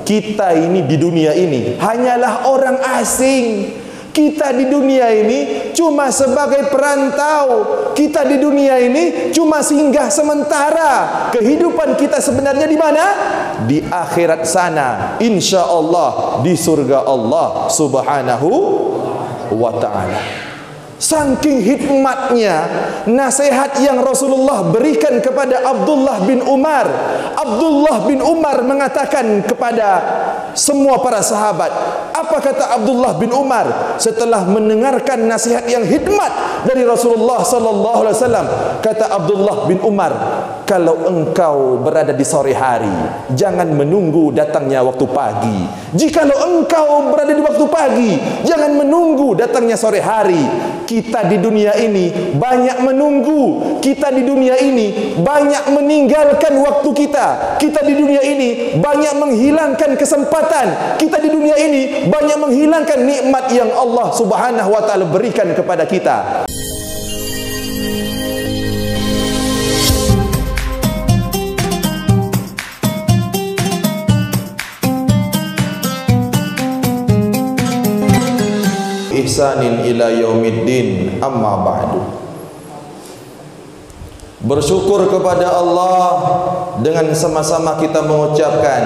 kita ini di dunia ini hanyalah orang asing. Kita di dunia ini cuma sebagai perantau. Kita di dunia ini cuma singgah sementara. Kehidupan kita sebenarnya di mana? Di akhirat sana. Insya Allah di surga Allah Subhanahu wa ta'ala. Saking hikmatnya nasihat yang Rasulullah berikan kepada Abdullah bin Umar. Abdullah bin Umar mengatakan kepada semua para sahabat, apa kata Abdullah bin Umar setelah mendengarkan nasihat yang hikmat dari Rasulullah sallallahu alaihi wasallam? Kata Abdullah bin Umar, kalau engkau berada di sore hari, jangan menunggu datangnya waktu pagi. Jikalau engkau berada di waktu pagi, jangan menunggu datangnya sore hari. Kita di dunia ini banyak menunggu. Kita di dunia ini banyak meninggalkan waktu kita. Kita di dunia ini banyak menghilangkan kesempatan. Kita di dunia ini banyak menghilangkan nikmat yang Allah Subhanahu wa ta'ala berikan kepada kita. Ihsanin ila yaumiddin, amma ba'du. Bersyukur kepada Allah dengan sama-sama kita mengucapkan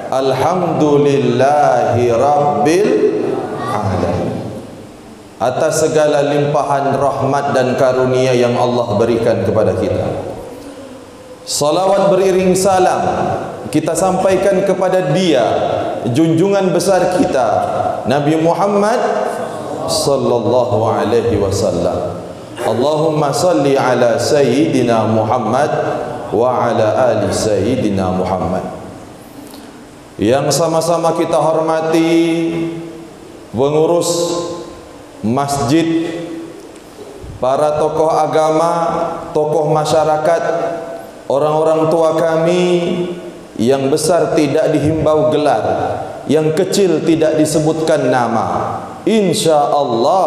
alhamdulillahi rabbil alamin, atas segala limpahan rahmat dan karunia yang Allah berikan kepada kita. Salawat beriring salam kita sampaikan kepada Dia, junjungan besar kita, Nabi Muhammad sallallahu alaihi wasallam. Allahumma salli ala sayyidina Muhammad wa ala ali sayyidina Muhammad. Yang sama-sama kita hormati pengurus masjid, para tokoh agama, tokoh masyarakat, orang-orang tua kami, yang besar tidak dihimbau gelar, yang kecil tidak disebutkan nama. Insya Allah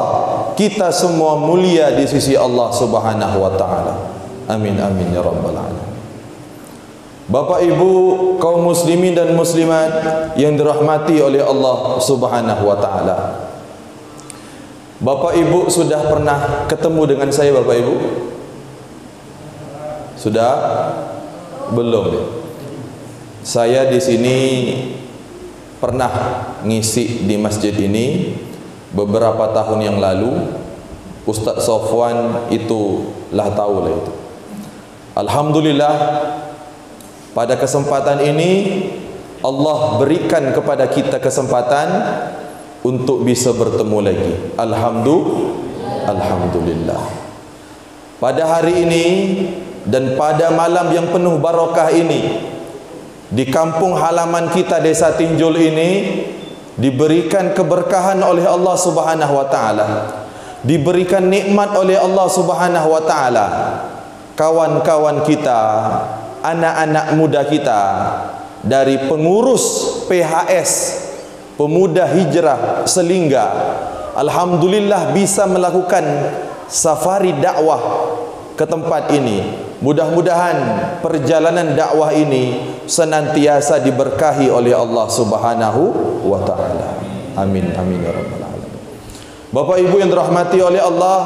kita semua mulia di sisi Allah Subhanahu wa ta'ala. Amin amin ya rabbal alamin. Bapak ibu kaum muslimin dan muslimat yang dirahmati oleh Allah Subhanahu wa ta'ala. Bapak ibu sudah pernah ketemu dengan saya, Bapak ibu? Sudah? Belum ya? Saya di sini pernah ngisi di masjid ini beberapa tahun yang lalu. Ustaz Sofwan itu lah tahu lah itu. Alhamdulillah pada kesempatan ini Allah berikan kepada kita kesempatan untuk bisa bertemu lagi. Alhamdulillah. Pada hari ini dan pada malam yang penuh barakah ini, di kampung halaman kita Desa Tinjul ini diberikan keberkahan oleh Allah Subhanahu wa ta'ala, diberikan nikmat oleh Allah Subhanahu wa ta'ala. Kawan-kawan kita, anak-anak muda kita dari pengurus PHS Pemuda Hijrah Selingga, alhamdulillah bisa melakukan safari dakwah ke tempat ini. Mudah-mudahan perjalanan dakwah ini senantiasa diberkahi oleh Allah Subhanahu wa ta'ala. Amin amin ya rabbal alamin. Bapak ibu yang dirahmati oleh Allah,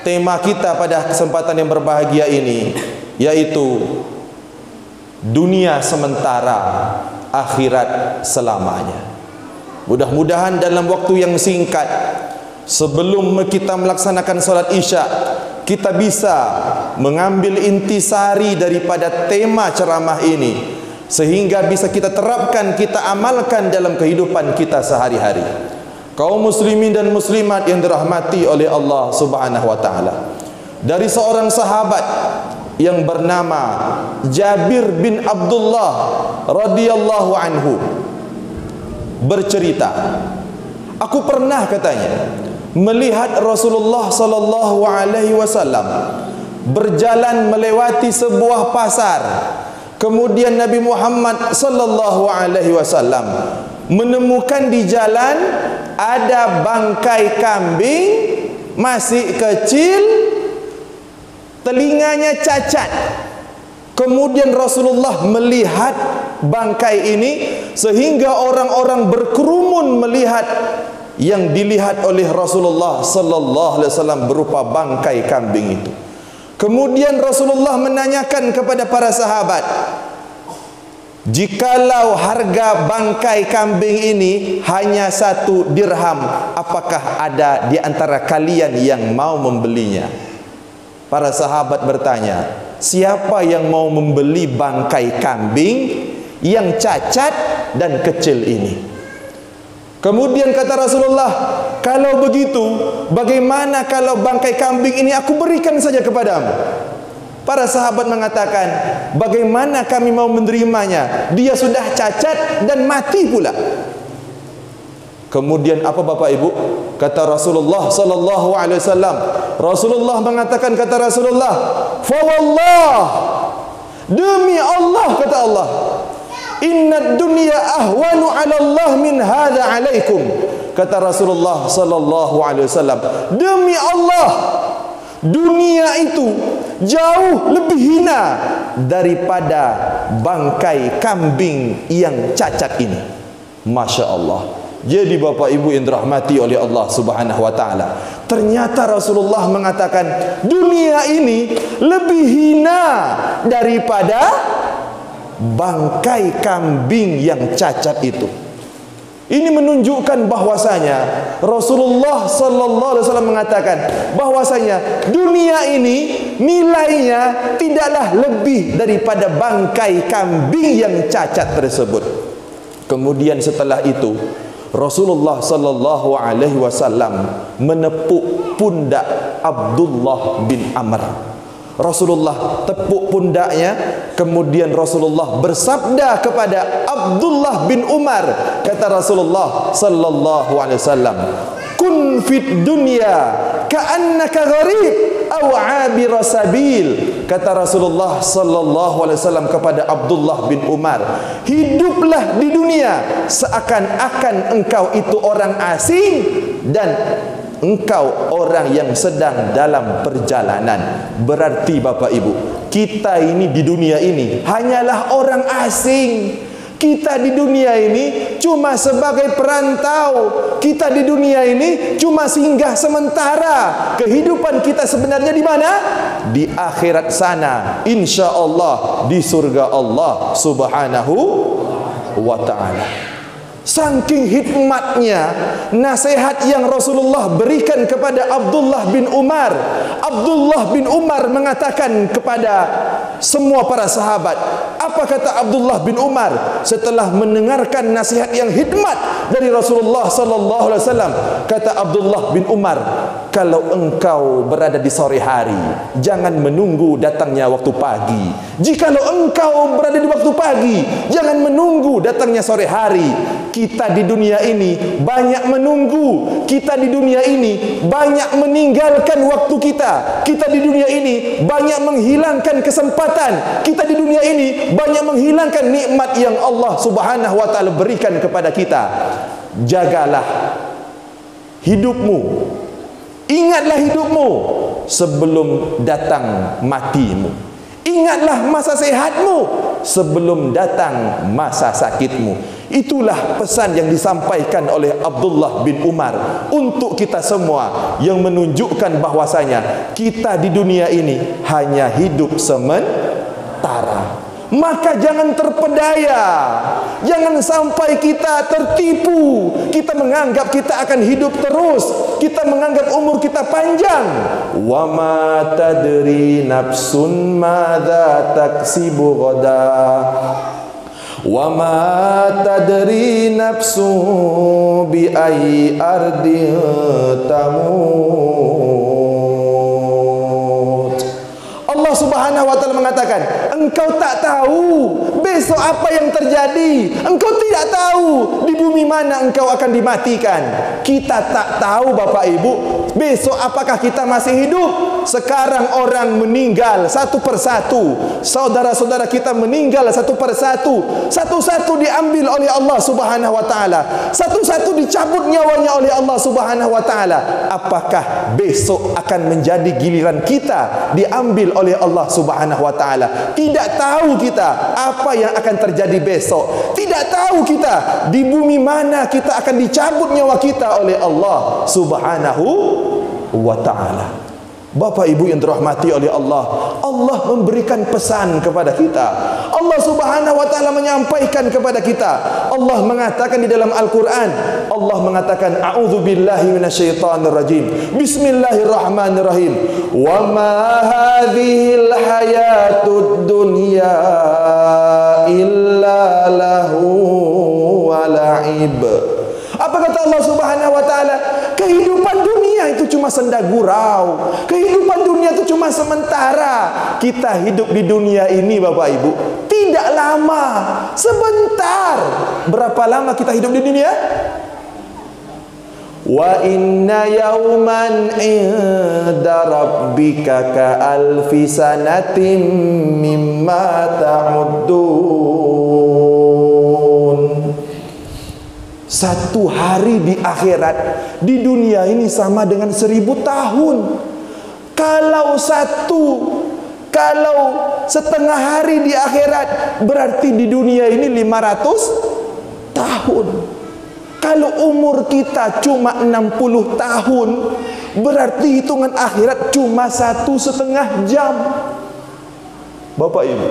tema kita pada kesempatan yang berbahagia ini yaitu dunia sementara, akhirat selamanya. Mudah-mudahan dalam waktu yang singkat sebelum kita melaksanakan salat Isya, kita bisa mengambil intisari daripada tema ceramah ini sehingga bisa kita terapkan, kita amalkan dalam kehidupan kita sehari-hari. Kaum muslimin dan muslimat yang dirahmati oleh Allah Subhanahu wa ta'ala, dari seorang sahabat yang bernama Jabir bin Abdullah radhiyallahu anhu bercerita, aku pernah katanya melihat Rasulullah sallallahu alaihi wasallam berjalan melewati sebuah pasar. Kemudian Nabi Muhammad sallallahu alaihi wasallam menemukan di jalan ada bangkai kambing masih kecil, telinganya cacat, Kemudian Rasulullah melihat bangkai ini sehingga orang-orang berkerumun melihat yang dilihat oleh Rasulullah sallallahu alaihi wasallam berupa bangkai kambing itu. Kemudian Rasulullah menanyakan kepada para sahabat, jikalau harga bangkai kambing ini hanya 1 dirham, apakah ada di antara kalian yang mau membelinya? Para sahabat bertanya, siapa yang mau membeli bangkai kambing yang cacat dan kecil ini? Kemudian kata Rasulullah, kalau begitu bagaimana kalau bangkai kambing ini aku berikan saja kepadamu? Para sahabat mengatakan, bagaimana kami mau menerimanya? Dia sudah cacat dan mati pula. Kemudian apa Bapak Ibu? Kata Rasulullah sallallahu alaihi wasallam, Rasulullah mengatakan, kata Rasulullah, fa wallah, demi Allah, kata Allah, inna dunya ahwanu 'ala Allah min hadza 'alaikum. Kata Rasulullah sallallahu alaihi wasallam, demi Allah, dunia itu jauh lebih hina daripada bangkai kambing yang cacat ini. Masya Allah. Jadi Bapak Ibu yang dirahmati oleh Allah Subhanahu wa taala, ternyata Rasulullah mengatakan dunia ini lebih hina daripada bangkai kambing yang cacat itu. Ini menunjukkan bahwasanya Rasulullah sallallahu alaihi wasallam mengatakan bahwasanya dunia ini nilainya tidaklah lebih daripada bangkai kambing yang cacat tersebut. Kemudian setelah itu Rasulullah sallallahu alaihi wasallam menepuk pundak Abdullah bin Amr. Rasulullah tepuk pundaknya, kemudian Rasulullah bersabda kepada Abdullah bin Umar, kata Rasulullah sallallahu alaihi wasallam, kun fid dunya ka'annaka gharib aw 'abir sabil. Kata Rasulullah sallallahu alaihi wasallam kepada Abdullah bin Umar, hiduplah di dunia seakan-akan engkau itu orang asing dan engkau orang yang sedang dalam perjalanan. Berarti Bapak Ibu, kita ini di dunia ini hanyalah orang asing. Kita di dunia ini cuma sebagai perantau. Kita di dunia ini cuma singgah sementara. Kehidupan kita sebenarnya di mana? Di akhirat sana, insya Allah di surga Allah Subhanahu wa ta'ala. Saking hikmatnya nasihat yang Rasulullah berikan kepada Abdullah bin Umar. Abdullah bin Umar mengatakan kepada semua para sahabat, apa kata Abdullah bin Umar setelah mendengarkan nasihat yang hikmat dari Rasulullah sallallahu alaihi wasallam? Kata Abdullah bin Umar, kalau engkau berada di sore hari, jangan menunggu datangnya waktu pagi. Jikalau engkau berada di waktu pagi, jangan menunggu datangnya sore hari. Kita di dunia ini banyak menunggu. Kita di dunia ini banyak meninggalkan waktu kita. Kita di dunia ini banyak menghilangkan kesempatan. Kita di dunia ini banyak menghilangkan nikmat yang Allah Subhanahu wa taala berikan kepada kita. Jagalah hidupmu. Ingatlah hidupmu sebelum datang matimu. Ingatlah masa sehatmu sebelum datang masa sakitmu. Itulah pesan yang disampaikan oleh Abdullah bin Umar untuk kita semua, yang menunjukkan bahwasanya kita di dunia ini hanya hidup sementara. Maka jangan terpedaya, jangan sampai kita tertipu. Kita menganggap kita akan hidup terus, kita menganggap umur kita panjang. Wa ma tadri nafsun madza taksibu ghada, wa ma tadri nafsun bi ayyi ardin tamut. Allah Subhanahu wa taala mengatakan, engkau tak tahu besok apa yang terjadi. Engkau tidak tahu di bumi mana engkau akan dimatikan. Kita tak tahu Bapak Ibu Besok apakah kita masih hidup? Sekarang orang meninggal satu persatu. Saudara-saudara kita meninggal satu persatu. Satu-satu diambil oleh Allah Subhanahu wa taala. Satu-satu dicabut nyawanya oleh Allah Subhanahu wa taala. Apakah besok akan menjadi giliran kita diambil oleh Allah Subhanahu wa taala? Tidak tahu kita apa yang akan terjadi besok. Tidak tahu kita di bumi mana kita akan dicabut nyawa kita oleh Allah Subhanahu wa ta'ala. Bapak Ibu yang dirahmati oleh Allah, Allah memberikan pesan kepada kita. Allah Subhanahu wa ta'ala menyampaikan kepada kita. Allah mengatakan di dalam Al-Quran, Allah mengatakan, a'udzu billahi minasyaitonir rajim. Bismillahirrahmanirrahim. Wa ma hadhil hayatud dunya illa lahu wa la'ib. Apa kata Allah Subhanahu wa taala? Kehidupan dunia itu cuma senda gurau. Kehidupan dunia itu cuma sementara. Kita hidup di dunia ini Bapak Ibu tidak lama, sebentar. Berapa lama kita hidup di dunia? Wa inna yawman inda rabbika ka alfi sanatin mimma ta'uddun. Satu hari di akhirat di dunia ini sama dengan 1000 tahun. Kalau setengah hari di akhirat, berarti di dunia ini 500 tahun. Kalau umur kita cuma 60 tahun, berarti hitungan akhirat cuma 1,5 jam. Bapak Ibu,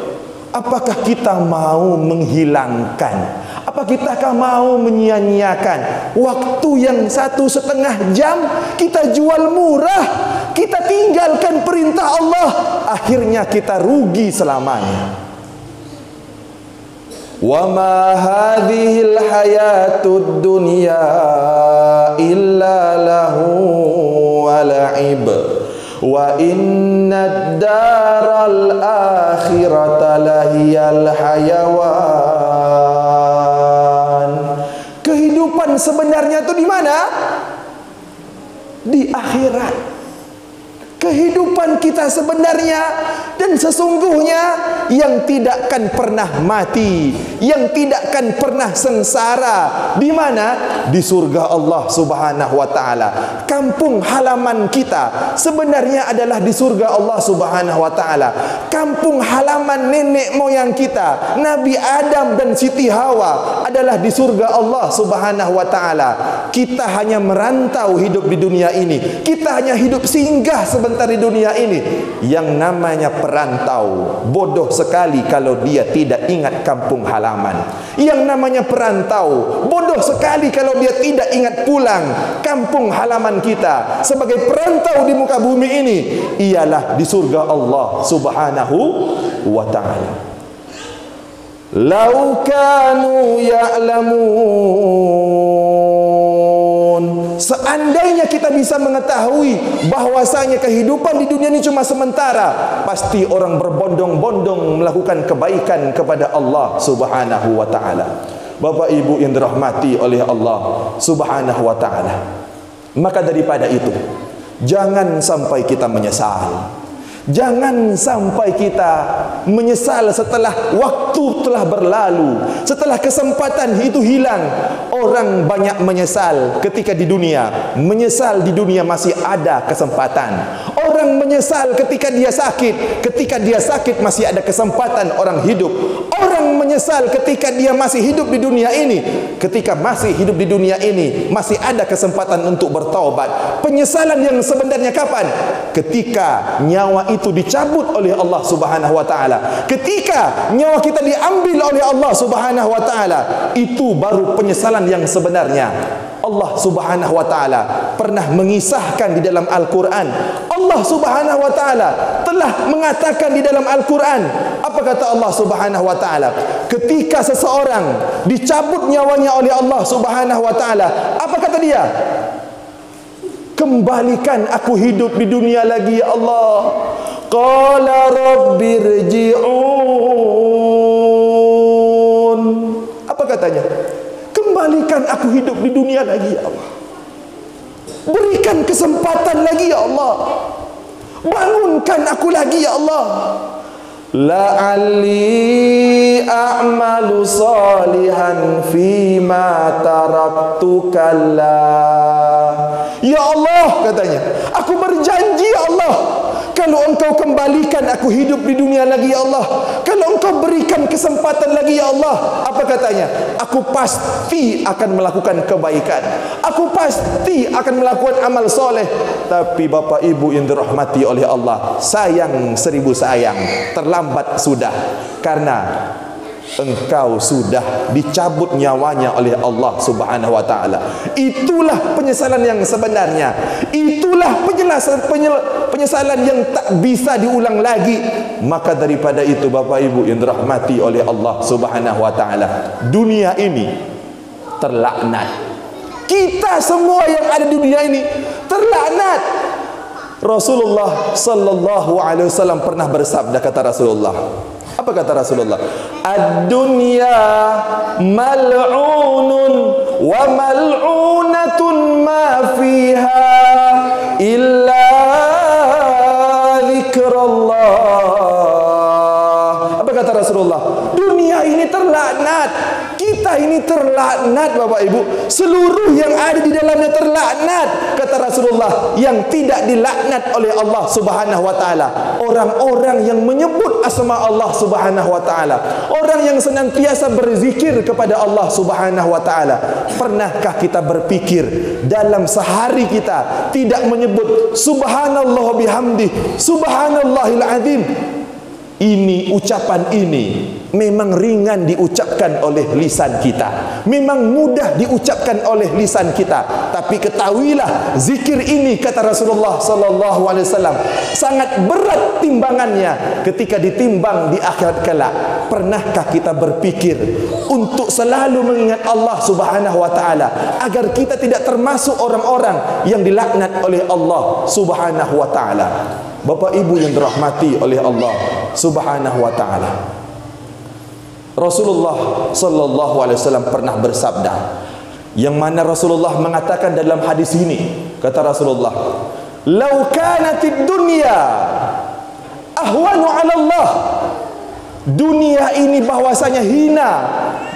apakah kita mau menghilangkan, apa kita mau menyia-nyiakan waktu yang 1,5 jam kita jual murah, kita tinggalkan perintah Allah, akhirnya kita rugi selamanya. Wa ma hadhil hayatud dunya illa lahu wa la'ib wa inna daral akhirata lahiyal hayawan. Kehidupan sebenarnya itu di mana? Di akhirat. Kehidupan kita sebenarnya dan sesungguhnya yang tidak akan pernah mati, yang tidak akan pernah sengsara. Di mana? Di surga Allah Subhanahu wa taala. Kampung halaman kita sebenarnya adalah di surga Allah Subhanahu wa taala. Kampung halaman nenek moyang kita, Nabi Adam dan Siti Hawa, adalah di surga Allah Subhanahu wa taala. Kita hanya merantau hidup di dunia ini. Kita hanya hidup singgah sebentar di dunia ini. Yang namanya perantau bodoh sekali kalau dia tidak ingat kampung halaman. Yang namanya perantau bodoh sekali kalau dia tidak ingat pulang kampung halaman kita. Sebagai perantau di muka bumi ini, ialah di surga Allah Subhanahu wa ta'ala. Lau kanu ya'lamun, seandainya kita bisa mengetahui bahwasanya kehidupan di dunia ini cuma sementara, pasti orang berbondong-bondong melakukan kebaikan kepada Allah Subhanahu wa ta'ala. Bapak Ibu yang dirahmati oleh Allah Subhanahu wa ta'ala, maka daripada itu, jangan sampai kita menyesal. Jangan sampai kita menyesal setelah waktu telah berlalu, setelah kesempatan itu hilang. Orang banyak menyesal ketika di dunia, menyesal di dunia masih ada kesempatan. Orang menyesal ketika dia sakit masih ada kesempatan orang hidup. Orang menyesal ketika dia masih hidup di dunia ini, ketika masih hidup di dunia ini masih ada kesempatan untuk bertaubat. Penyesalan yang sebenarnya kapan? Ketika nyawa itu dicabut oleh Allah Subhanahu wa ta'ala, ketika nyawa kita diambil oleh Allah Subhanahu wa ta'ala, itu baru penyesalan yang sebenarnya. Allah Subhanahu wa ta'ala pernah mengisahkan di dalam Al-Quran. Allah Subhanahu wa ta'ala telah mengatakan di dalam Al-Quran. Apa kata Allah Subhanahu wa ta'ala? Ketika seseorang dicabut nyawanya oleh Allah Subhanahu wa ta'ala, apa kata dia? Kembalikan aku hidup di dunia lagi ya Allah. Qala rabbirji'un. Apa katanya? Kembalikan aku hidup di dunia lagi ya Allah. Berikan kesempatan lagi ya Allah. Bangunkan aku lagi ya Allah. La'alli a'malu salihan fima taraktu kallah. Ya Allah, katanya, aku berjanji ya Allah, kalau engkau kembalikan aku hidup di dunia lagi ya Allah, kalau engkau berikan kesempatan lagi ya Allah, apa katanya? Aku pasti akan melakukan kebaikan, aku pasti akan melakukan amal soleh. Tapi Bapak Ibu yang dirahmati oleh Allah, sayang 1000 sayang, terlambat sudah, karena engkau sudah dicabut nyawanya oleh Allah Subhanahu wa taala. Itulah penyesalan yang sebenarnya. Itulah penyesalan yang tak bisa diulang lagi. Maka daripada itu Bapak Ibu yang dirahmati oleh Allah Subhanahu wa taala, dunia ini terlaknat. Kita semua yang ada di dunia ini terlaknat. Rasulullah sallallahu alaihi wasallam pernah bersabda, kata Rasulullah. Apa kata Rasulullah? Ad-dunya mal'unun wa mal'unatun ma fiha illa zikrullah. Apa kata Rasulullah? Dunia ini terlaknat. Kita ini terlaknat Bapak Ibu. Seluruh yang ada di dalamnya terlaknat, kata Rasulullah. Yang tidak dilaknat oleh Allah Subhanahu wa taala, orang-orang yang menyebut asma Allah Subhanahu wa taala, orang yang senantiasa berzikir kepada Allah Subhanahu wa taala. Pernahkah kita berpikir dalam sehari kita tidak menyebut subhanallah bihamdi, subhanallahil azim? Ini ucapan ini memang ringan diucapkan oleh lisan kita, memang mudah diucapkan oleh lisan kita, tapi ketahuilah zikir ini, kata Rasulullah sallallahu alaihi wasallam, sangat berat timbangannya ketika ditimbang di akhirat kelak. Pernahkah kita berpikir untuk selalu mengingat Allah Subhanahu wa taala agar kita tidak termasuk orang-orang yang dilaknat oleh Allah Subhanahu wa taala? Bapak Ibu yang dirahmati oleh Allah Subhanahu wa taala, Rasulullah sallallahu alaihi wasallam pernah bersabda, yang mana Rasulullah mengatakan dalam hadis ini, kata Rasulullah, "Lau kanatid dunya ahwanu 'ala Allah." Dunia ini bahwasanya hina.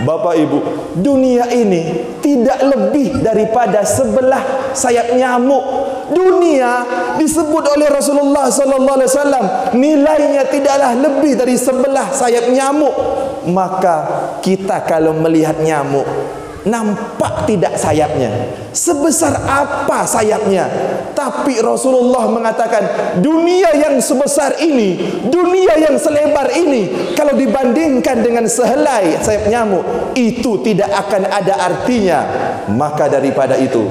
Bapak Ibu, dunia ini tidak lebih daripada sebelah sayap nyamuk. Dunia disebut oleh Rasulullah sallallahu alaihi wasallam nilainya tidaklah lebih dari sebelah sayap nyamuk. Maka kita kalau melihat nyamuk, nampak tidak sayapnya? Sebesar apa sayapnya? Tapi Rasulullah mengatakan, dunia yang sebesar ini, dunia yang selebar ini, kalau dibandingkan dengan sehelai sayap nyamuk, itu tidak akan ada artinya. Maka daripada itu,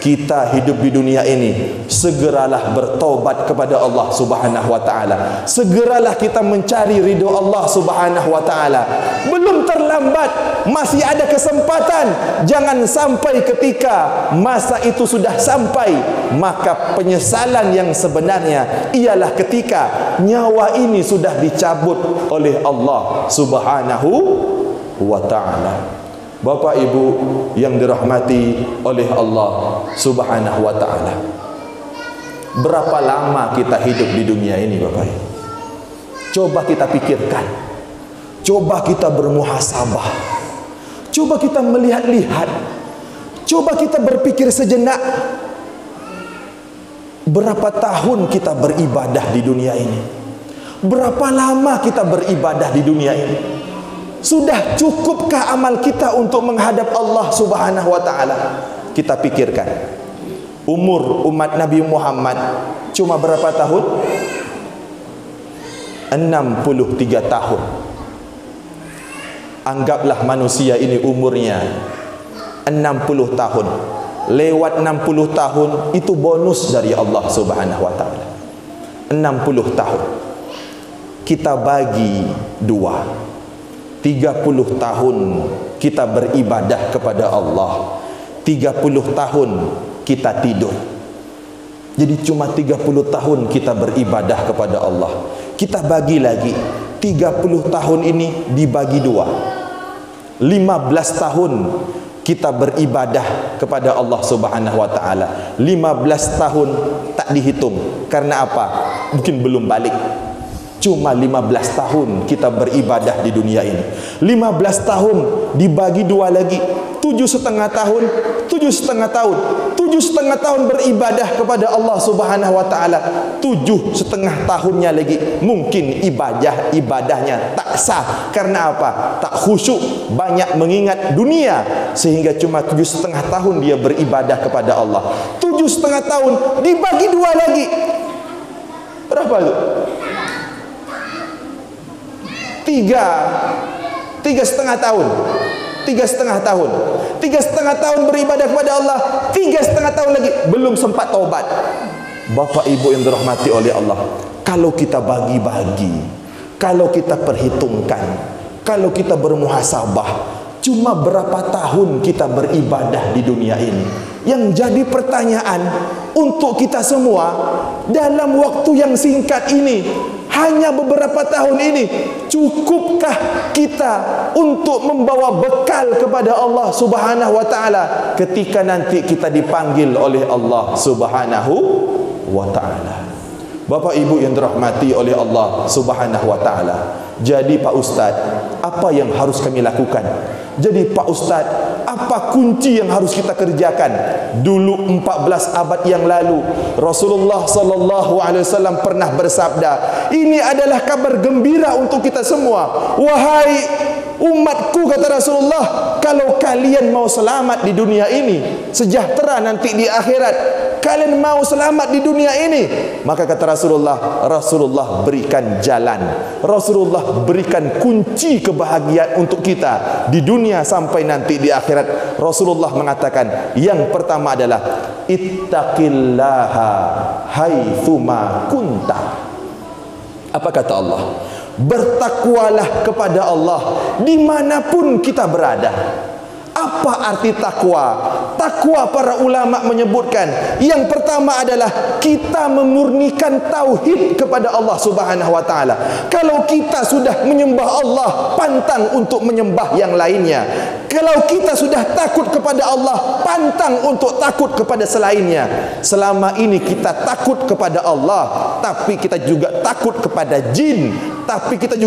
kita hidup di dunia ini, segeralah bertobat kepada Allah Subhanahu wa taala. Segeralah kita mencari ridho Allah Subhanahu wa taala. Belum terlambat, masih ada kesempatan. Jangan sampai ketika masa itu sudah sampai, maka penyesalan yang sebenarnya ialah ketika nyawa ini sudah dicabut oleh Allah Subhanahu wa taala. Bapak Ibu yang dirahmati oleh Allah Subhanahu wa taala, berapa lama kita hidup di dunia ini Bapak Ibu? Coba kita pikirkan. Coba kita bermuhasabah. Coba kita melihat-lihat. Coba kita berpikir sejenak. Berapa tahun kita beribadah di dunia ini? Berapa lama kita beribadah di dunia ini? Sudah cukupkah amal kita untuk menghadap Allah Subhanahu wa taala? Kita pikirkan. Umur umat Nabi Muhammad cuma berapa tahun? 63 tahun. Anggaplah manusia ini umurnya 60 tahun. Lewat 60 tahun itu bonus dari Allah Subhanahu wa taala. 60 tahun. Kita bagi 2. 30 tahun kita beribadah kepada Allah, 30 tahun kita tidur. Jadi cuma 30 tahun kita beribadah kepada Allah. Kita bagi lagi 30 tahun ini dibagi 2, 15 tahun kita beribadah kepada Allah Subhanahu wa taala. 15 tahun tak dihitung. Karena apa? Mungkin belum balik. Cuma 15 tahun kita beribadah di dunia ini. 15 tahun dibagi 2 lagi, 7,5 tahun, 7,5 tahun, 7,5 tahun beribadah kepada Allah Subhanahu wa taala. 7,5 tahunnya lagi mungkin ibadahnya tak sah. Karena apa? Tak khusyuk, banyak mengingat dunia, sehingga cuma 7,5 tahun dia beribadah kepada Allah. 7,5 tahun dibagi 2 lagi, berapa itu? 3,5 tahun. 3,5 tahun. 3,5 tahun beribadah kepada Allah, 3,5 tahun lagi belum sempat taubat. Bapak Ibu yang dirahmati oleh Allah, kalau kita bagi-bagi, kalau kita perhitungkan, kalau kita bermuhasabah, cuma berapa tahun kita beribadah di dunia ini? Yang jadi pertanyaan untuk kita semua, dalam waktu yang singkat ini, hanya beberapa tahun ini, cukupkah kita untuk membawa bekal kepada Allah Subhanahu wa taala ketika nanti kita dipanggil oleh Allah Subhanahu wa taala? Bapak Ibu yang dirahmati oleh Allah Subhanahu wa taala. Jadi Pak Ustaz, apa yang harus kami lakukan? Jadi Pak Ustaz, apa kunci yang harus kita kerjakan? Dulu 14 abad yang lalu, Rasulullah sallallahu alaihi wasallam pernah bersabda, ini adalah kabar gembira untuk kita semua. Wahai umatku, kata Rasulullah, kalau kalian mau selamat di dunia ini, sejahtera nanti di akhirat, kalian mau selamat di dunia ini, maka kata Rasulullah berikan jalan, Rasulullah berikan kunci kebahagiaan untuk kita di dunia sampai nanti di akhirat. Rasulullah mengatakan, yang pertama adalah ittaqillaha haitsuma kunta. Apa kata Allah? Bertakwalah kepada Allah dimanapun kita berada. Apa arti takwa? Takwa para ulama menyebutkan, yang pertama adalah kita memurnikan tauhid kepada Allah Subhanahu wa taala. Kalau kita sudah menyembah Allah, pantang untuk menyembah yang lainnya. Kalau kita sudah takut kepada Allah, pantang untuk takut kepada selainnya. Selama ini kita takut kepada Allah, tapi kita juga takut kepada jin, tapi kita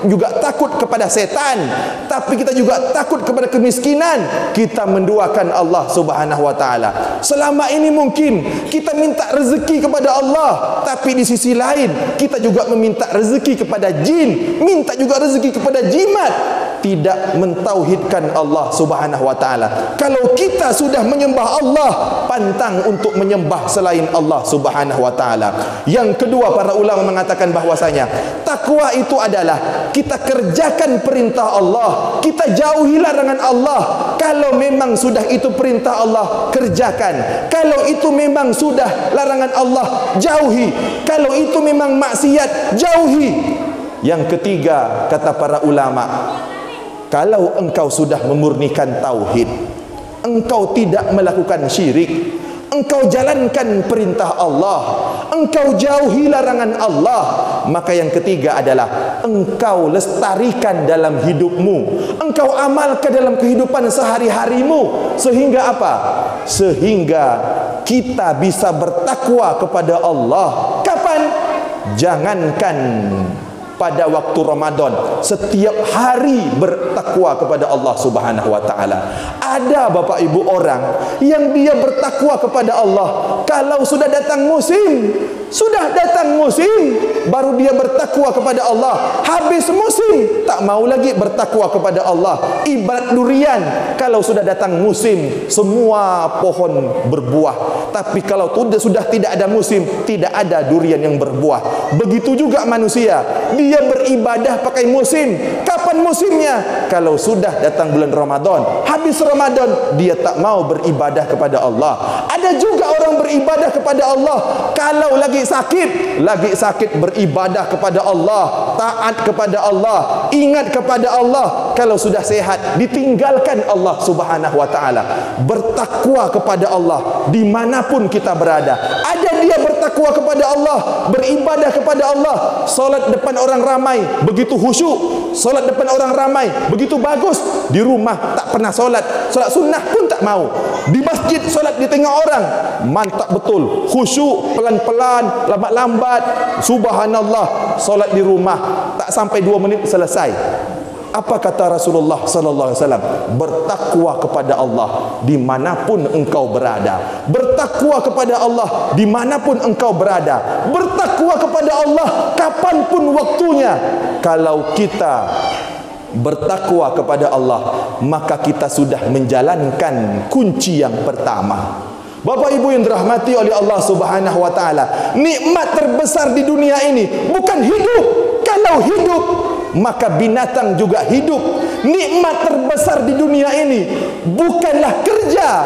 juga takut kepada setan, tapi kita juga takut kepada kemiskinan. Kita menduakan Allah Subhanahu wa taala. Selama ini mungkin kita minta rezeki kepada Allah, tapi di sisi lain kita juga meminta rezeki kepada jin, minta juga rezeki kepada jimat, tidak mentauhidkan Allah Subhanahu wa taala. Kalau kita sudah menyembah Allah, pantang untuk menyembah selain Allah Subhanahu wa taala. Yang kedua, para ulama mengatakan bahwasanya takwa itu adalah kita kerjakan perintah Allah, kita jauhi larangan Allah. Kalau memang sudah itu perintah Allah, kerjakan. Kalau itu memang sudah larangan Allah, jauhi. Kalau itu memang maksiat, jauhi. Yang ketiga, kata para ulama, kalau engkau sudah memurnikan tauhid, engkau tidak melakukan syirik, engkau jalankan perintah Allah, engkau jauhi larangan Allah, maka yang ketiga adalah engkau lestarikan dalam hidupmu, engkau amalkan dalam kehidupan sehari-harimu. Sehingga apa? Sehingga kita bisa bertakwa kepada Allah. Kapan? Jangankan pada waktu Ramadan, setiap hari bertakwa kepada Allah Subhanahu wa taala. Ada Bapak Ibu orang yang dia bertakwa kepada Allah kalau sudah datang musim, baru dia bertakwa kepada Allah. Habis musim tak mau lagi bertakwa kepada Allah. Ibarat durian, kalau sudah datang musim semua pohon berbuah, tapi kalau sudah tidak ada musim, tidak ada durian yang berbuah. Begitu juga manusia, dia beribadah pakai musim. Kapan musimnya? Kalau sudah datang bulan Ramadan, habis Ramadan dia tak mau beribadah kepada Allah. Ada juga orang beribadah kepada Allah kalau lagi sakit beribadah kepada Allah, taat kepada Allah, ingat kepada Allah. Kalau sudah sehat, ditinggalkan Allah Subhanahu wa taala. Bertakwa kepada Allah dimanapun kita berada. Ada dia bertakwa bertakwa kepada Allah, beribadah kepada Allah. Solat depan orang ramai, begitu khusyuk. Solat depan orang ramai, begitu bagus. Di rumah tak pernah solat. Solat sunnah pun tak mau. Di masjid solat di tengah orang, mantap betul. Khusyuk, pelan-pelan, lambat-lambat. Subhanallah. Solat di rumah, tak sampai 2 menit selesai. Apa kata Rasulullah sallallahu alaihi wasallam? Bertakwa kepada Allah dimanapun engkau berada. Bertakwa kepada Allah dimanapun engkau berada. Bertakwa kepada Allah kapanpun waktunya. Kalau kita bertakwa kepada Allah, maka kita sudah menjalankan kunci yang pertama. Bapak Ibu yang dirahmati oleh Allah Subhanahu wa taala, nikmat terbesar di dunia ini bukan hidup. Kalau hidup, maka binatang juga hidup. Nikmat terbesar di dunia ini bukanlah kerja.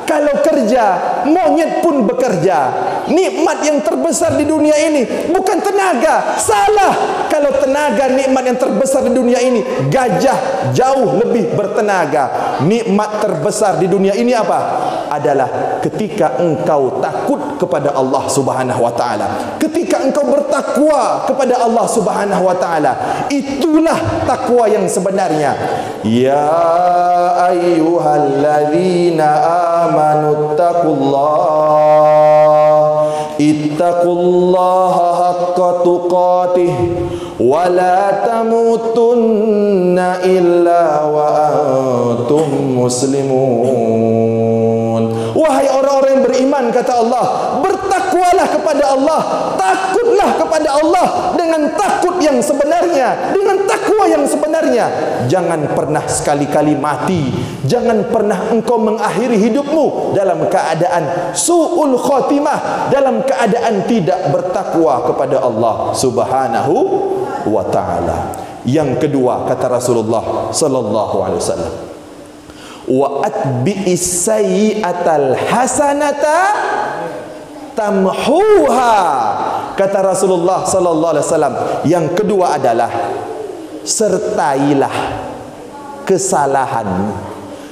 Kalau kerja, monyet pun bekerja. Nikmat yang terbesar di dunia ini bukan tenaga. Salah. Kalau tenaga nikmat yang terbesar di dunia ini, gajah jauh lebih bertenaga. Nikmat terbesar di dunia ini apa? Adalah ketika engkau takut kepada Allah Subhanahu wa taala. Ketika engkau bertakwa kepada Allah Subhanahu wa taala. Itulah takwa yang sebenarnya. Ya ayyuhalladzina amanu ittaqullaha haqqa tuqatih wa la tamutunna illa wa antum muslimun. Wahai orang-orang yang beriman, kata Allah, bertakwalah kepada Allah, takutlah kepada Allah dengan takut yang sebenarnya, dengan takwa yang sebenarnya. Jangan pernah sekali-kali mati, jangan pernah engkau mengakhiri hidupmu dalam keadaan su'ul khotimah, dalam keadaan tidak bertakwa kepada Allah Subhanahu wa ta'ala. Yang kedua, kata Rasulullah sallallahu alaihi wasallam, wa atbi'is sayyi'atal hasanata tamhuha. Kata Rasulullah sallallahu alaihi wasallam, yang kedua adalah sertailah kesalahanmu,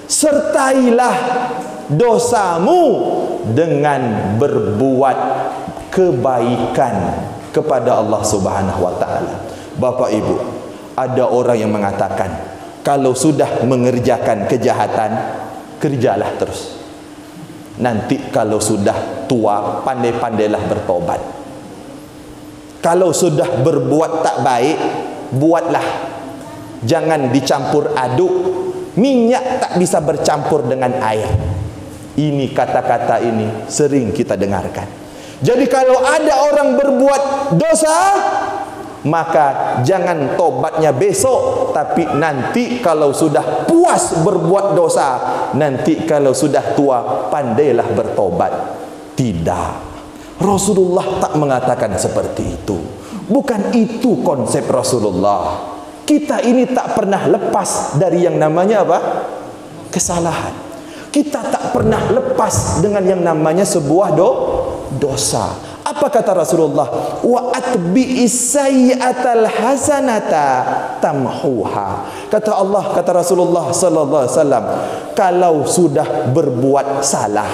sertailah dosamu dengan berbuat kebaikan kepada Allah Subhanahu wa taala. Bapak Ibu, ada orang yang mengatakan, kalau sudah mengerjakan kejahatan, kerjalah terus. Nanti kalau sudah tua, pandai-pandailah bertobat. Kalau sudah berbuat tak baik, buatlah. Jangan dicampur aduk. Minyak tak bisa bercampur dengan air. Ini kata-kata ini sering kita dengarkan. Jadi kalau ada orang berbuat dosa, maka jangan tobatnya besok, tapi nanti kalau sudah puas berbuat dosa, nanti kalau sudah tua, pandailah bertobat. Tidak, Rasulullah tak mengatakan seperti itu. Bukan itu konsep Rasulullah. Kita ini tak pernah lepas dari yang namanya apa? Kesalahan. Kita tak pernah lepas dengan yang namanya sebuah dosa. Apa kata Rasulullah? Wa atbi'is sayyi'atal hasanata tamhuha. Kata Allah, kata Rasulullah sallallahu alaihi wasallam, kalau sudah berbuat salah,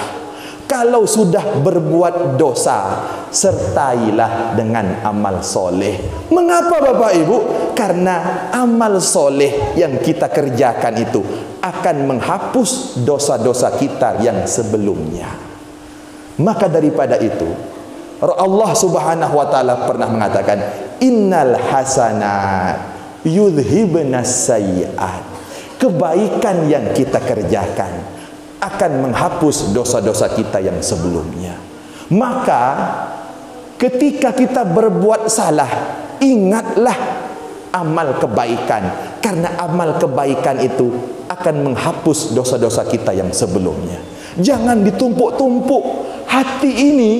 kalau sudah berbuat dosa, sertailah dengan amal soleh. Mengapa Bapak Ibu? Karena amal soleh yang kita kerjakan itu akan menghapus dosa-dosa kita yang sebelumnya. Maka daripada itu, Allah Subhanahu wa taala pernah mengatakan, innal hasanat yudhibnas sayyiat. Kebaikan yang kita kerjakan akan menghapus dosa-dosa kita yang sebelumnya. Maka ketika kita berbuat salah, ingatlah amal kebaikan, karena amal kebaikan itu akan menghapus dosa-dosa kita yang sebelumnya. Jangan ditumpuk-tumpuk. Hati ini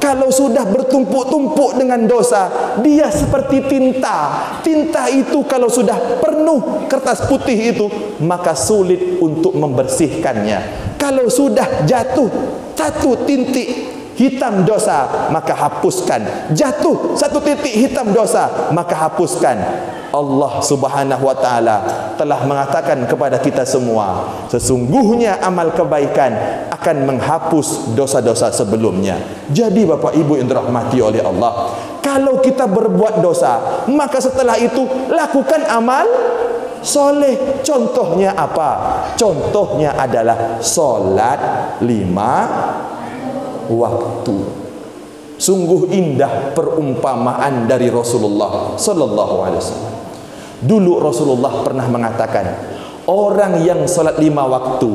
kalau sudah bertumpuk-tumpuk dengan dosa, dia seperti tinta. Tinta itu kalau sudah penuh kertas putih itu, maka sulit untuk membersihkannya. Kalau sudah jatuh satu titik hitam dosa, maka hapuskan. Jatuh satu titik hitam dosa, maka hapuskan. Allah Subhanahu wa taala telah mengatakan kepada kita semua, sesungguhnya amal kebaikan akan akan menghapus dosa-dosa sebelumnya. Jadi Bapak Ibu yang dirahmati oleh Allah, kalau kita berbuat dosa, maka setelah itu lakukan amal soleh. Contohnya apa? Contohnya adalah solat 5 waktu. Sungguh indah perumpamaan dari Rasulullah sallallahu alaihi wasallam. Dulu Rasulullah pernah mengatakan, orang yang salat 5 waktu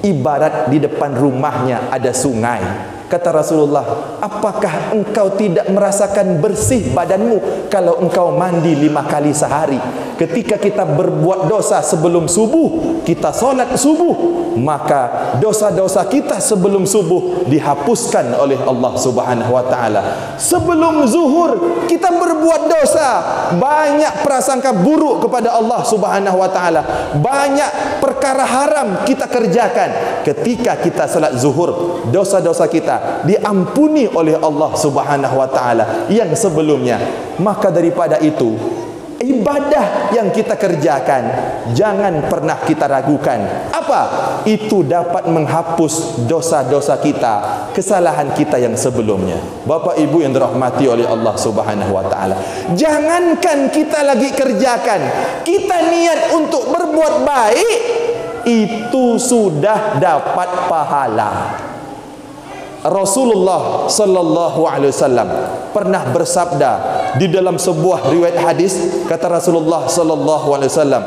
ibarat di depan rumahnya ada sungai. Kata Rasulullah, apakah engkau tidak merasakan bersih badanmu kalau engkau mandi 5 kali sehari? Ketika kita berbuat dosa sebelum subuh, kita solat subuh, maka dosa-dosa kita sebelum subuh dihapuskan oleh Allah Subhanahu wa taala. Sebelum zuhur kita berbuat dosa, banyak prasangka buruk kepada Allah Subhanahu wa taala, banyak perkara haram kita kerjakan. Ketika kita salat zuhur, dosa-dosa kita diampuni oleh Allah Subhanahu wa taala yang sebelumnya. Maka daripada itu, ibadah yang kita kerjakan jangan pernah kita ragukan. Apa? Itu dapat menghapus dosa-dosa kita, kesalahan kita yang sebelumnya. Bapak Ibu yang dirahmati oleh Allah Subhanahu wa taala, jangankan kita lagi kerjakan, kita niat untuk berbuat baik, itu sudah dapat pahala. Rasulullah sallallahu alaihi wasallam pernah bersabda di dalam sebuah riwayat hadis, kata Rasulullah sallallahu alaihi wasallam,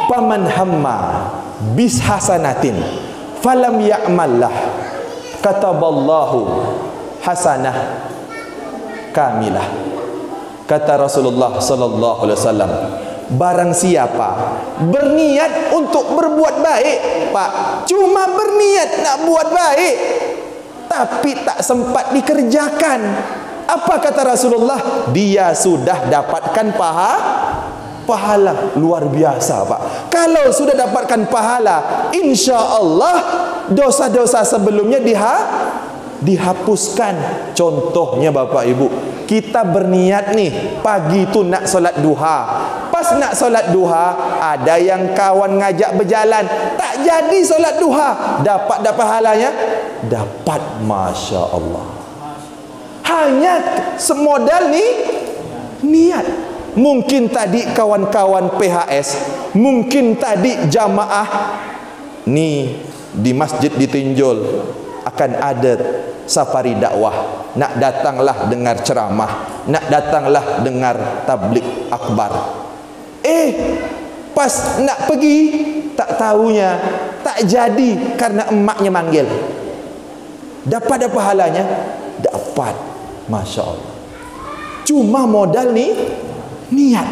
"Paman hamma bis hasanatin falam ya'mallah kataballahu hasanah kamilah." Kata Rasulullah sallallahu alaihi wasallam, barang siapa berniat untuk berbuat baik, Pak, cuma berniat nak buat baik tapi tak sempat dikerjakan, apa kata Rasulullah? Dia sudah dapatkan pahala. Luar biasa, Pak. Kalau sudah dapatkan pahala, insya Allah dosa-dosa sebelumnya dihapuskan. Contohnya Bapak Ibu, kita berniat nih pagi itu nak solat duha. Pas nak solat duha, ada yang kawan ngajak berjalan, tak jadi solat duha. Dapat pahalanya? Dapat, Masya Allah. Hanya semodal nih niat. Mungkin tadi kawan-kawan PHS, mungkin tadi jamaah nih di masjid ditinjol akan ada safari dakwah, nak datanglah dengar ceramah, nak datanglah dengar tabligh akbar. Pas nak pergi, tak tahunya tak jadi karena emaknya manggil. Dapat pahalanya? Dapat, Masya Allah. Cuma modal nih niat.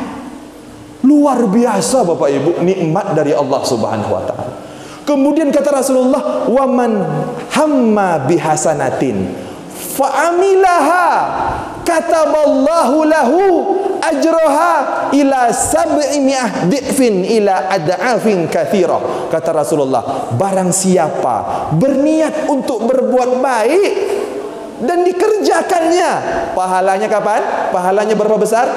Luar biasa Bapak Ibu, nikmat dari Allah Subhanahu wa taala. Kemudian kata Rasulullah, "Waman hamma bihasanatin fa'amilaha kataballahu lahu ajraha ila 700 di'fin ila ad'afin katsira." Kata Rasulullah, barang siapa berniat untuk berbuat baik dan dikerjakannya, pahalanya kapan? Pahalanya berapa besar?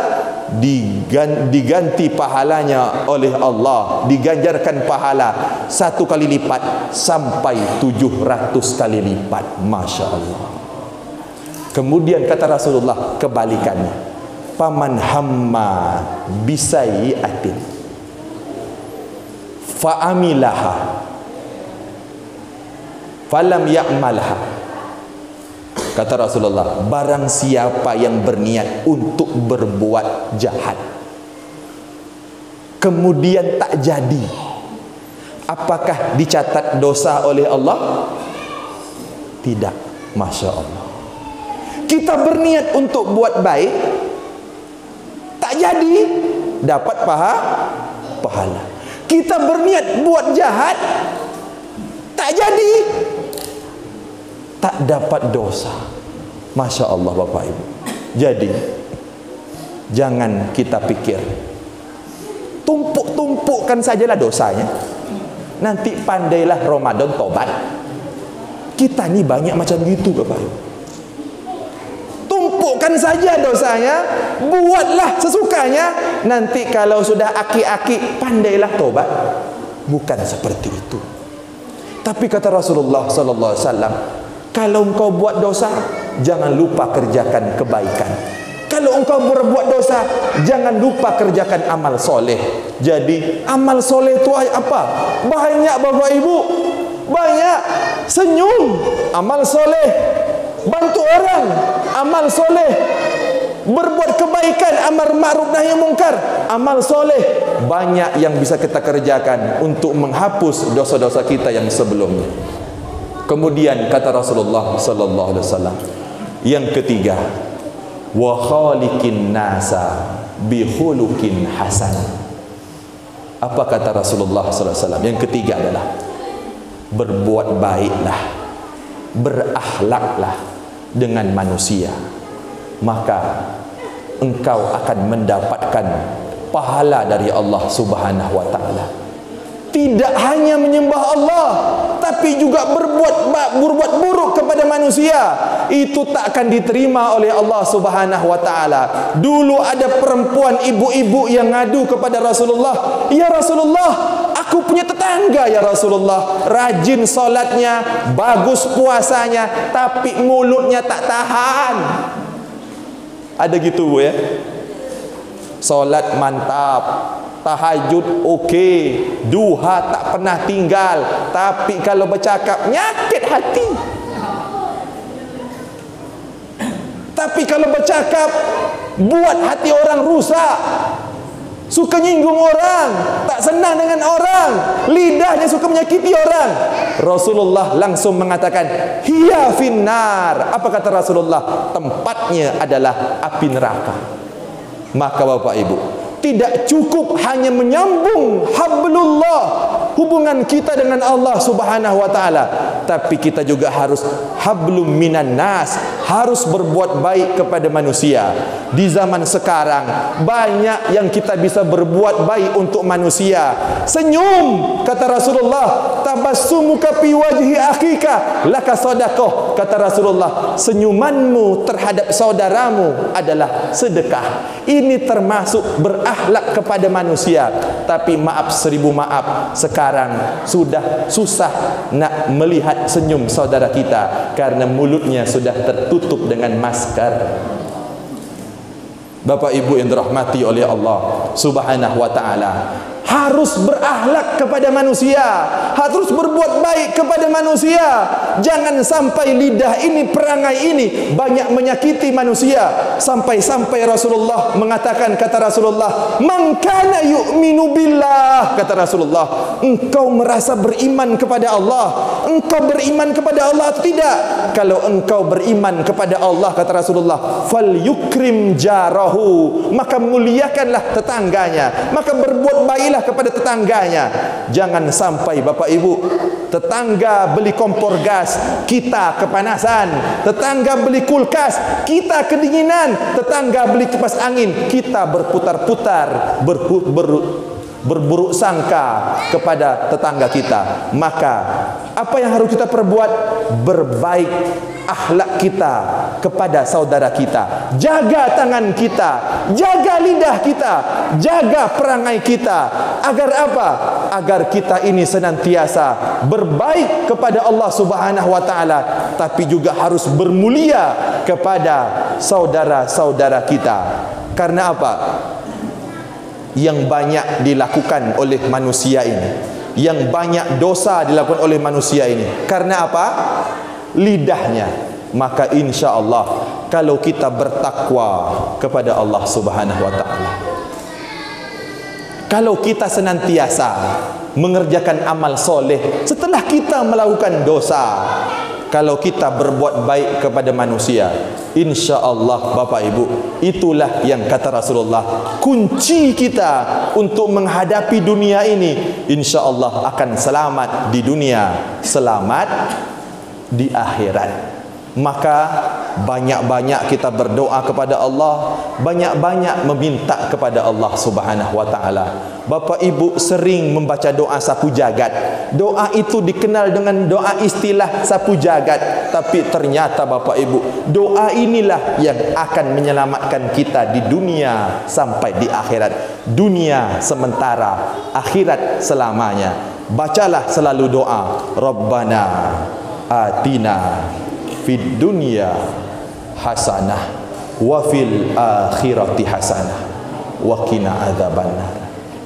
Diganti pahalanya oleh Allah, diganjarkan pahala 1 kali lipat sampai 700 kali lipat. Masya Allah. Kemudian kata Rasulullah kebalikannya, paman hamma bisayi'atin fa'amilaha falam ya'malha. Kata Rasulullah, barang siapa yang berniat untuk berbuat jahat kemudian tak jadi, apakah dicatat dosa oleh Allah? Tidak. Masya Allah. Kita berniat untuk buat baik, tak jadi, dapat pahala. Kita berniat buat jahat, tak jadi, tak dapat dosa. Masya Allah Bapak Ibu. Jadi jangan kita pikir tumpuk-tumpukkan sajalah dosanya, nanti pandailah Ramadan tobat. Kita ni banyak macam gitu Bapak Ibu. Tumpukkan saja dosanya, buatlah sesukanya, nanti kalau sudah aki-aki pandailah tobat. Bukan seperti itu. Tapi kata Rasulullah sallallahu alaihi wasallam, kalau engkau buat dosa, jangan lupa kerjakan kebaikan. Kalau engkau berbuat dosa, jangan lupa kerjakan amal soleh. Jadi amal soleh itu apa? Banyak Bapak Ibu, banyak. Senyum, amal soleh. Bantu orang, amal soleh. Berbuat kebaikan, amar ma'ruf nahi mungkar, amal soleh. Banyak yang bisa kita kerjakan untuk menghapus dosa-dosa kita yang sebelumnya. Kemudian kata Rasulullah sallallahu alaihi wasallam, yang ketiga, wa khaliqin nasa bi khuluqin hasan. Apa kata Rasulullah sallallahu alaihi wasallam? Yang ketiga adalah berbuat baiklah, berakhlaklah dengan manusia, maka engkau akan mendapatkan pahala dari Allah Subhanahu wa taala. Tidak hanya menyembah Allah, tapi juga berbuat buruk kepada manusia, itu tak akan diterima oleh Allah Subhanahu wa taala. Dulu ada perempuan ibu-ibu yang ngadu kepada Rasulullah, "Ya Rasulullah, aku punya tetangga ya Rasulullah, rajin solatnya, bagus puasanya, tapi mulutnya tak tahan." Ada gitu Bu ya? Solat mantap, tahajud okey, duha tak pernah tinggal, tapi kalau bercakap nyakit hati. Tapi kalau bercakap buat hati orang rusak, suka nyinggung orang, tak senang dengan orang, lidahnya suka menyakiti orang. Rasulullah langsung mengatakan, hiya finnar. Apa kata Rasulullah? Tempatnya adalah api neraka. Maka Bapak Ibu, tidak cukup hanya menyambung hablullah, hubungan kita dengan Allah Subhanahu wa taala, tapi kita juga harus hablum minan nas, harus berbuat baik kepada manusia. Di zaman sekarang banyak yang kita bisa berbuat baik untuk manusia. Senyum, kata Rasulullah, tabassumuka fi wajhi akhika laka sadaqah. Kata Rasulullah, senyumanmu terhadap saudaramu adalah sedekah. Ini termasuk berakhlak kepada manusia. Tapi maaf seribu maaf, sekarang sudah susah nak melihat senyum saudara kita karena mulutnya sudah tertutup dengan masker. Bapak Ibu yang dirahmati oleh Allah Subhanahu wa taala, harus berakhlak kepada manusia, harus berbuat baik kepada manusia. Jangan sampai lidah ini, perangai ini banyak menyakiti manusia. Sampai-sampai Rasulullah mengatakan, kata Rasulullah, man kana yu'minu billah, kata Rasulullah, engkau merasa beriman kepada Allah, engkau beriman kepada Allah atau tidak? Kalau engkau beriman kepada Allah, kata Rasulullah, fal yukrim jarahu, maka muliakanlah tetangganya, maka berbuat baiklah kepada tetangganya. Jangan sampai Bapak Ibu, tetangga beli kompor gas, kita kepanasan. Tetangga beli kulkas, kita kedinginan. Tetangga beli kipas angin, kita berputar-putar, berburuk sangka kepada tetangga kita. Maka apa yang harus kita perbuat? Berbaik akhlak kita kepada saudara kita. Jaga tangan kita, jaga lidah kita, jaga perangai kita. Agar apa? Agar kita ini senantiasa berbaik kepada Allah Subhanahu wa taala, tapi juga harus bermulia kepada saudara-saudara kita. Karena apa? Yang banyak dilakukan oleh manusia ini, yang banyak dosa dilakukan oleh manusia ini. Karena apa? Lidahnya. Maka insya Allah kalau kita bertakwa kepada Allah Subhanahu wa ta'ala, kalau kita senantiasa mengerjakan amal soleh setelah kita melakukan dosa, kalau kita berbuat baik kepada manusia, insya Allah Bapak Ibu, itulah yang kata Rasulullah, kunci kita untuk menghadapi dunia ini, insya Allah akan selamat di dunia, selamat di akhirat. Maka banyak-banyak kita berdoa kepada Allah, banyak-banyak meminta kepada Allah Subhanahu wa taala. Bapak Ibu sering membaca doa sapu jagat. Doa itu dikenal dengan doa istilah sapu jagat, tapi ternyata Bapak Ibu, doa inilah yang akan menyelamatkan kita di dunia sampai di akhirat. Dunia sementara, akhirat selamanya. bacalah selalu doa, Rabbana atina fid dunya hasanah wa fil akhirati hasanah wa qina adzabannar.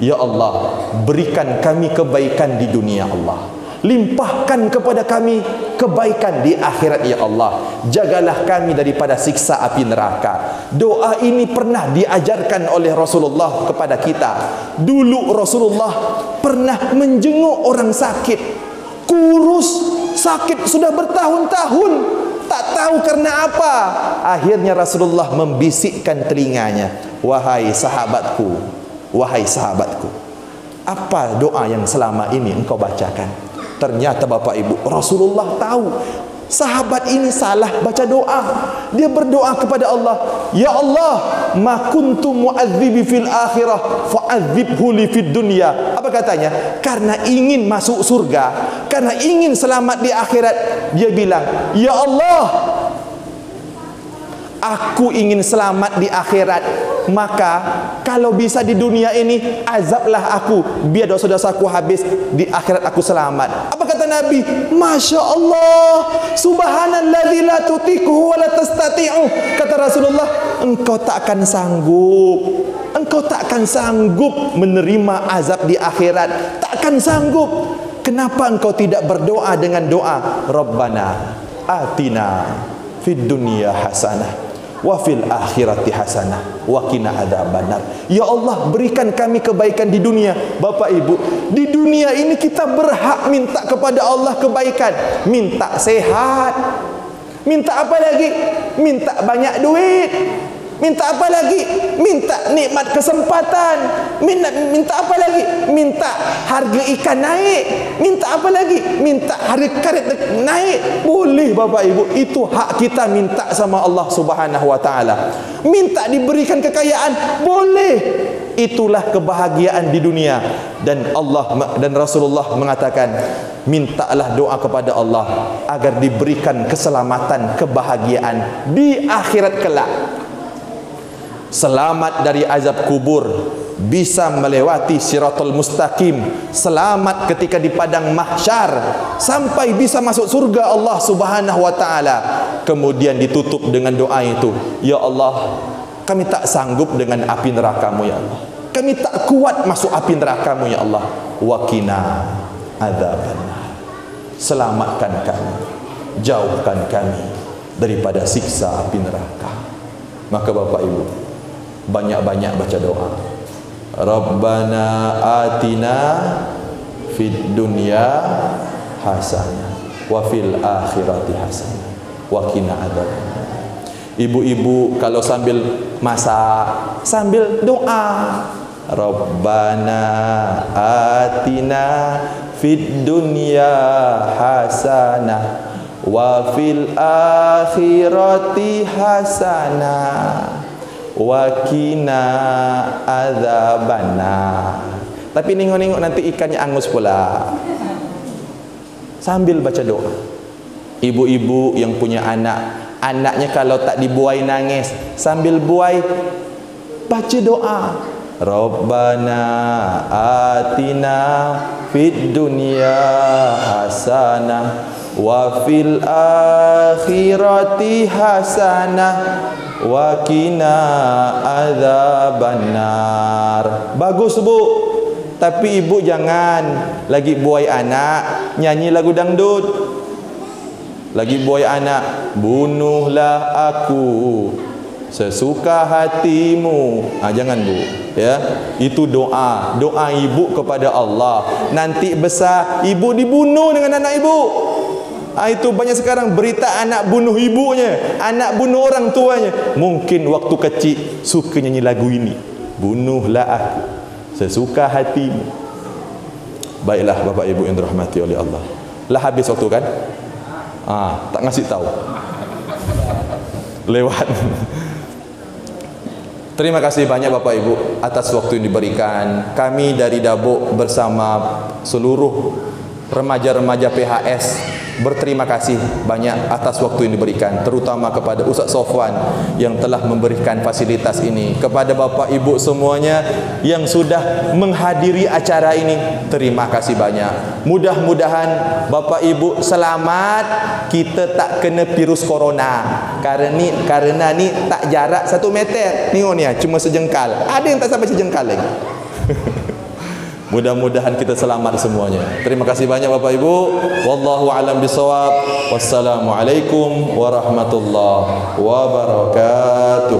Ya Allah, berikan kami kebaikan di dunia Allah, limpahkan kepada kami kebaikan di akhirat ya Allah. Jagalah kami daripada siksa api neraka. Doa ini pernah diajarkan oleh Rasulullah kepada kita. Dulu Rasulullah pernah menjenguk orang sakit, kurus, sakit sudah bertahun-tahun, tak tahu karena apa. Akhirnya Rasulullah membisikkan telinganya, wahai sahabatku, apa doa yang selama ini engkau bacakan? Ternyata Bapak Ibu, Rasulullah tahu sahabat ini salah baca doa. Dia berdoa kepada Allah, ya Allah, ma kuntu mu'adzibi fil akhirah fa'adzibhu li fid dunya. Apa katanya? Karena ingin masuk surga, karena ingin selamat di akhirat, dia bilang, ya Allah, aku ingin selamat di akhirat, maka kalau bisa di dunia ini azablah aku, biar dosa-dosaku habis, di akhirat aku selamat. Apa kata Nabi? Masya Allah, subhanalladzi la tutiquhu wa la tastati'u. Kata Rasulullah, engkau takkan sanggup, engkau takkan sanggup menerima azab di akhirat, takkan sanggup. Kenapa engkau tidak berdoa dengan doa Rabbana atina fid dunya hasanah wa fil akhirati hasanah wa qina adzabannar. Ya Allah, berikan kami kebaikan di dunia. Bapak Ibu, di dunia ini kita berhak minta kepada Allah kebaikan. Minta sehat, minta apa lagi? Minta banyak duit. Minta apa lagi? Minta nikmat kesempatan. Minta apa lagi? Minta harga ikan naik. Minta apa lagi? Minta harga karet naik. Boleh Bapak Ibu, itu hak kita minta sama Allah Subhanahu wa taala. Minta diberikan kekayaan, boleh. Itulah kebahagiaan di dunia. Dan Allah dan Rasulullah mengatakan, mintalah doa kepada Allah agar diberikan keselamatan, kebahagiaan di akhirat kelak. Selamat dari azab kubur, bisa melewati Siratul Mustaqim, selamat ketika di padang mahsyar, sampai bisa masuk surga Allah Subhanahu wa taala. Kemudian ditutup dengan doa itu, ya Allah, kami tak sanggup dengan api neraka-Mu ya Allah, kami tak kuat masuk api neraka-Mu ya Allah, wa qina adzabannar. Selamatkan kami, jauhkan kami daripada siksa api neraka. Maka Bapak Ibu, banyak-banyak baca doa. Rabbana atina fid dunya hasanah wa fil akhirati hasanah wa qina adzabannar. Ibu-ibu kalau sambil masak, sambil doa, Rabbana atina fid dunya hasanah wa fil akhirati hasanah wa qina adzabannar. Tapi nengok-nengok nanti ikannya angus pula. Sambil baca doa. Ibu-ibu yang punya anak, anaknya kalau tak dibuai nangis, sambil buai baca doa. Rabbana atina fid dunya hasanah wa fil akhirati hasanah wa qina adzabannar. Bagus Bu, tapi ibu jangan lagi buai anak nyanyi lagu dangdut. Lagi buai anak, bunuhlah aku sesuka hatimu. Jangan Bu, ya. Itu doa ibu kepada Allah. Nanti besar ibu dibunuh dengan anak ibu. Itu banyak sekarang berita anak bunuh ibunya, anak bunuh orang tuanya. Mungkin waktu kecil suka nyanyi lagu ini, bunuhlah aku sesuka hatimu. Baiklah Bapak Ibu yang dirahmati oleh Allah. Lah habis waktu kan? Tak ngasih tahu. Lewat. Terima kasih banyak Bapak Ibu atas waktu yang diberikan. Kami dari Dabuk bersama seluruh remaja-remaja PHS berterima kasih banyak atas waktu yang diberikan, terutama kepada Ustaz Sofwan yang telah memberikan fasilitas ini, kepada Bapak Ibu semuanya yang sudah menghadiri acara ini, terima kasih banyak. Mudah-mudahan Bapak Ibu selamat, kita tak kena virus corona. Karena ni tak jarak 1 meter. Tengok ni cuma sejengkal. Ada yang tak sampai sejengkal lagi. Mudah-mudahan kita selamat semuanya. Terima kasih banyak Bapak Ibu. Wallahu a'lam bishawab. Wassalamualaikum warahmatullahi wabarakatuh.